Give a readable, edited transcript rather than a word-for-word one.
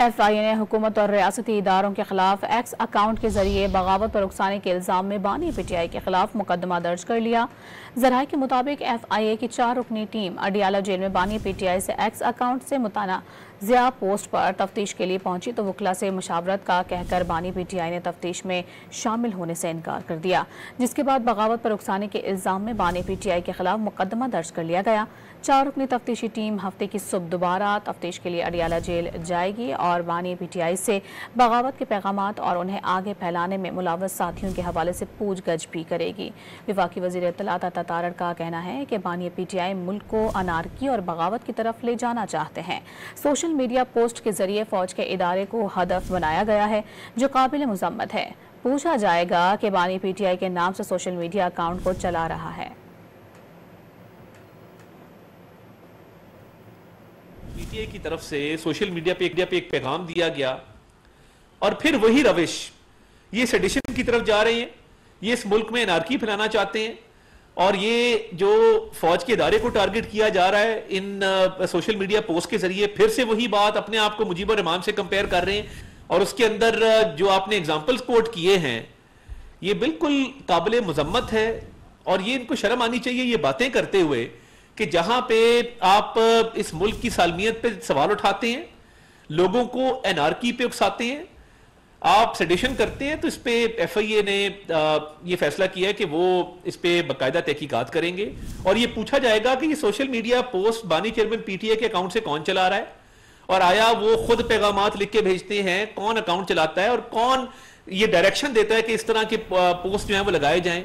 F آئی اے نے حکومت اور ریاستی اداروں کے خلاف ایکس اکاؤنٹ کے ذریعے بغاوت پر اکسانے کے الزام میں بانی پی ٹی آئی کے خلاف مقدمہ درج کر لیا۔ ذرائع کے مطابق ایف آئی اے کی 4 رکنی ٹیم اڈیالہ جیل میں بانی پی ٹی آئی سے ایکس اکاؤنٹ سے متنازعہ پوسٹ پر تفتیش کے لیے پہنچی تو وکلاء سے مشاورت کا کہہ کر بانی پی ٹی آئی نے تفتیش میں شامل ہونے سے انکار کر دیا، جس کے بعد بغاوت پر اکسانے کے الزام میں بانی پی ٹی آئی کے خلاف مقدمہ درج کر لیا گیا۔ 4 رکنی تفتیشی ٹیم ہفتے کی صبح دوبارہ تفتیش کے لیے اڈیالہ جیل جائے گی اور بانی پی ٹی آئی سے بغاوت کے پیغامات اور انہیں آگے پھیلانے میں ملوث ساتھیوں کے حوالے سے پوچھ گچھ بھی کرے گی۔ وفاقی وزیر اطلاعات عطا تارڑ کا کہنا ہے کہ بانی پی ٹی آئی ملک کو انارکی اور بغاوت کی طرف لے جانا چاہتے ہیں۔ سوشل میڈیا پوسٹ کے ذریعے فوج کے ادارے کو ہدف بنایا گیا ہے، جو قابل مذمت ہے۔ پوچھا جائے گا کہ بانی پی ٹی آئی کے نام سے سوشل میڈیا اکاؤنٹ کو چلا رہا ہے۔ پی ٹی آئی کی طرف سے سوشل میڈیا پہ ایک پیغام دیا گیا اور پھر وہی روش یہ سیڈیشن کی طرف جا رہے ہیں، یہ اس ملک میں انارکی پھیلانا چاہتے ہیں اور یہ جو فوج کے ادارے کو ٹارگٹ کیا جا رہا ہے ان سوشل میڈیا پوسٹ کے ذریعے پھر سے وہی بات اپنے آپ کو مجیب الرحمان سے کمپیئر کر رہے ہیں اور اس کے اندر جو آپ نے اگزامپلز کوٹ کیے ہیں یہ بالکل قابل مذمت ہے اور یہ ان کو شرم آنی چاہیے یہ باتیں کرتے ہوئے کہ جہاں پہ آپ اس ملک کی سالمیت پہ سوال اٹھاتے ہیں، لوگوں کو انارکی پہ اکساتے ہیں، آپ سیڈیشن کرتے ہیں، تو اس پہ ایف آئی اے نے یہ فیصلہ کیا ہے کہ وہ اس پہ باقاعدہ تحقیقات کریں گے اور یہ پوچھا جائے گا کہ یہ سوشل میڈیا پوسٹ بانی چیئرمین پی ٹی آئی کے اکاؤنٹ سے کون چلا رہا ہے اور آیا وہ خود پیغامات لکھ کے بھیجتے ہیں، کون اکاؤنٹ چلاتا ہے اور کون یہ ڈائریکشن دیتا ہے کہ اس طرح کے پوسٹ جو ہیں وہ لگائے جائیں۔